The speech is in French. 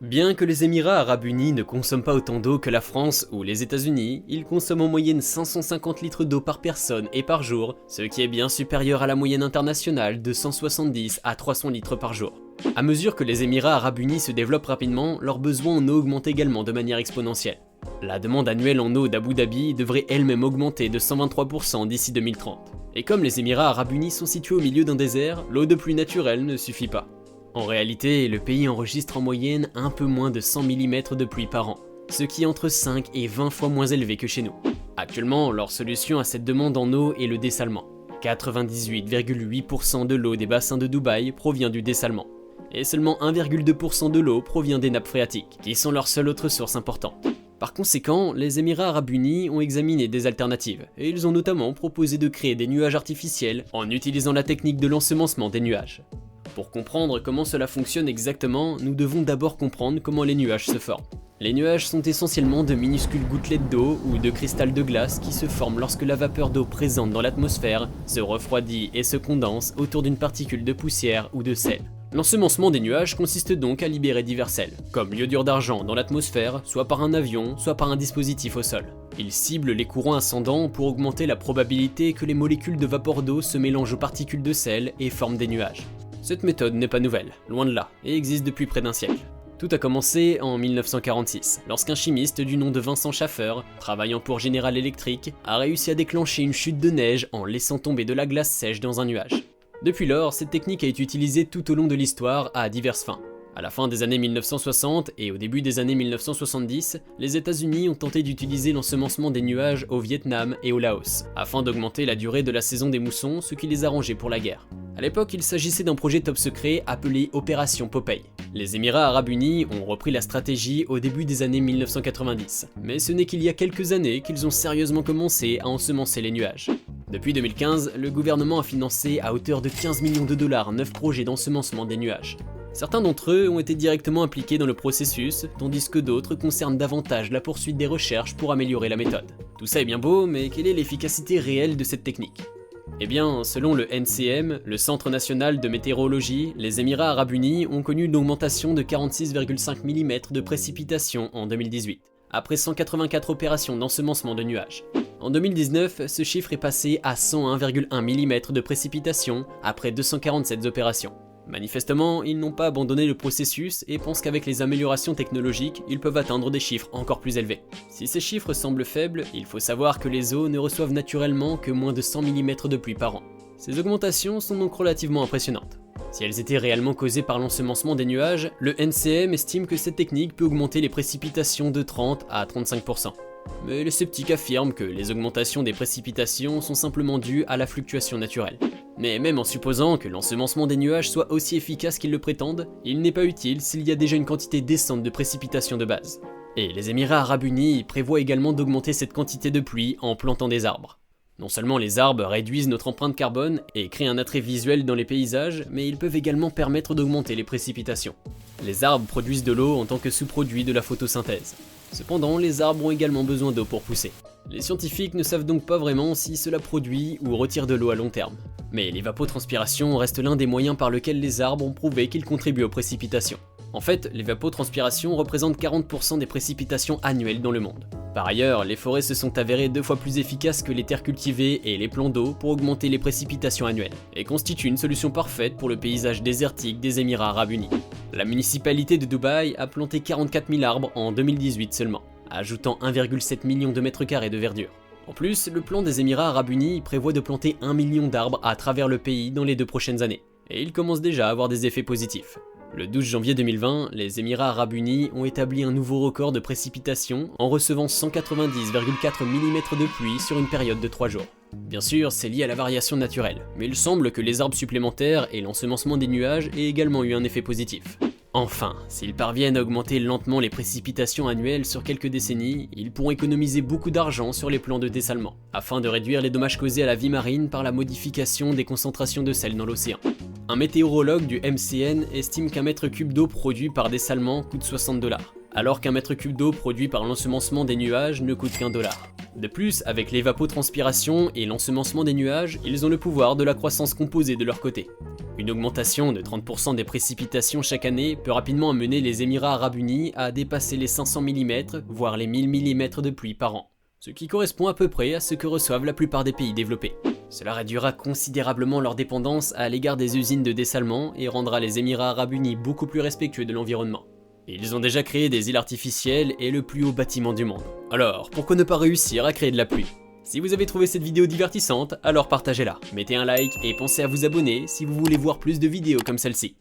Bien que les Émirats Arabes Unis ne consomment pas autant d'eau que la France ou les États-Unis, ils consomment en moyenne 550 litres d'eau par personne et par jour, ce qui est bien supérieur à la moyenne internationale de 170 à 300 litres par jour. À mesure que les Émirats Arabes Unis se développent rapidement, leurs besoins en eau augmentent également de manière exponentielle. La demande annuelle en eau d'Abu Dhabi devrait elle-même augmenter de 123% d'ici 2030. Et comme les Émirats Arabes Unis sont situés au milieu d'un désert, l'eau de pluie naturelle ne suffit pas. En réalité, le pays enregistre en moyenne un peu moins de 100 mm de pluie par an, ce qui est entre 5 et 20 fois moins élevé que chez nous. Actuellement, leur solution à cette demande en eau est le dessalement. 98,8% de l'eau des bassins de Dubaï provient du dessalement, et seulement 1,2% de l'eau provient des nappes phréatiques, qui sont leur seule autre source importante. Par conséquent, les Émirats Arabes Unis ont examiné des alternatives, et ils ont notamment proposé de créer des nuages artificiels en utilisant la technique de l'ensemencement des nuages. Pour comprendre comment cela fonctionne exactement, nous devons d'abord comprendre comment les nuages se forment. Les nuages sont essentiellement de minuscules gouttelettes d'eau ou de cristal de glace qui se forment lorsque la vapeur d'eau présente dans l'atmosphère se refroidit et se condense autour d'une particule de poussière ou de sel. L'ensemencement des nuages consiste donc à libérer divers sels, comme l'iodure d'argent dans l'atmosphère, soit par un avion, soit par un dispositif au sol. Il cible les courants ascendants pour augmenter la probabilité que les molécules de vapeur d'eau se mélangent aux particules de sel et forment des nuages. Cette méthode n'est pas nouvelle, loin de là, et existe depuis près d'un siècle. Tout a commencé en 1946, lorsqu'un chimiste du nom de Vincent Schaeffer, travaillant pour General Electric, a réussi à déclencher une chute de neige en laissant tomber de la glace sèche dans un nuage. Depuis lors, cette technique a été utilisée tout au long de l'histoire à diverses fins. À la fin des années 1960 et au début des années 1970, les États-Unis ont tenté d'utiliser l'ensemencement des nuages au Vietnam et au Laos, afin d'augmenter la durée de la saison des moussons, ce qui les arrangeait pour la guerre. À l'époque, il s'agissait d'un projet top secret appelé Opération Popeye. Les Émirats Arabes Unis ont repris la stratégie au début des années 1990, mais ce n'est qu'il y a quelques années qu'ils ont sérieusement commencé à ensemencer les nuages. Depuis 2015, le gouvernement a financé à hauteur de 15 millions de dollars 9 projets d'ensemencement des nuages. Certains d'entre eux ont été directement impliqués dans le processus, tandis que d'autres concernent davantage la poursuite des recherches pour améliorer la méthode. Tout ça est bien beau, mais quelle est l'efficacité réelle de cette technique ? Eh bien, selon le NCM, le Centre National de Météorologie, les Émirats Arabes Unis ont connu une augmentation de 46,5 mm de précipitations en 2018, après 184 opérations d'ensemencement de nuages. En 2019, ce chiffre est passé à 101,1 mm de précipitations après 247 opérations. Manifestement, ils n'ont pas abandonné le processus et pensent qu'avec les améliorations technologiques, ils peuvent atteindre des chiffres encore plus élevés. Si ces chiffres semblent faibles, il faut savoir que les eaux ne reçoivent naturellement que moins de 100 mm de pluie par an. Ces augmentations sont donc relativement impressionnantes. Si elles étaient réellement causées par l'ensemencement des nuages, le NCM estime que cette technique peut augmenter les précipitations de 30 à 35%. Mais les sceptiques affirment que les augmentations des précipitations sont simplement dues à la fluctuation naturelle. Mais même en supposant que l'ensemencement des nuages soit aussi efficace qu'ils le prétendent, il n'est pas utile s'il y a déjà une quantité décente de précipitations de base. Et les Émirats Arabes Unis prévoient également d'augmenter cette quantité de pluie en plantant des arbres. Non seulement les arbres réduisent notre empreinte carbone et créent un attrait visuel dans les paysages, mais ils peuvent également permettre d'augmenter les précipitations. Les arbres produisent de l'eau en tant que sous-produit de la photosynthèse. Cependant, les arbres ont également besoin d'eau pour pousser. Les scientifiques ne savent donc pas vraiment si cela produit ou retire de l'eau à long terme. Mais l'évapotranspiration reste l'un des moyens par lesquels les arbres ont prouvé qu'ils contribuent aux précipitations. En fait, l'évapotranspiration représente 40% des précipitations annuelles dans le monde. Par ailleurs, les forêts se sont avérées 2 fois plus efficaces que les terres cultivées et les plans d'eau pour augmenter les précipitations annuelles, et constituent une solution parfaite pour le paysage désertique des Émirats Arabes Unis. La municipalité de Dubaï a planté 44 000 arbres en 2018 seulement, ajoutant 1,7 million de mètres carrés de verdure. En plus, le plan des Émirats Arabes Unis prévoit de planter 1 million d'arbres à travers le pays dans les 2 prochaines années, et il commence déjà à avoir des effets positifs. Le 12 janvier 2020, les Émirats Arabes Unis ont établi un nouveau record de précipitation en recevant 190,4 mm de pluie sur une période de 3 jours. Bien sûr, c'est lié à la variation naturelle, mais il semble que les arbres supplémentaires et l'ensemencement des nuages aient également eu un effet positif. Enfin, s'ils parviennent à augmenter lentement les précipitations annuelles sur quelques décennies, ils pourront économiser beaucoup d'argent sur les plans de dessalement, afin de réduire les dommages causés à la vie marine par la modification des concentrations de sel dans l'océan. Un météorologue du MCN estime qu'un mètre cube d'eau produit par dessalement coûte 60 $. alors qu'un mètre cube d'eau produit par l'ensemencement des nuages ne coûte qu'1 $. De plus, avec l'évapotranspiration et l'ensemencement des nuages, ils ont le pouvoir de la croissance composée de leur côté. Une augmentation de 30% des précipitations chaque année peut rapidement amener les Émirats Arabes Unis à dépasser les 500 mm, voire les 1000 mm de pluie par an, ce qui correspond à peu près à ce que reçoivent la plupart des pays développés. Cela réduira considérablement leur dépendance à l'égard des usines de dessalement et rendra les Émirats Arabes Unis beaucoup plus respectueux de l'environnement. Ils ont déjà créé des îles artificielles et le plus haut bâtiment du monde. Alors, pourquoi ne pas réussir à créer de la pluie? Si vous avez trouvé cette vidéo divertissante, alors partagez-la. Mettez un like et pensez à vous abonner si vous voulez voir plus de vidéos comme celle-ci.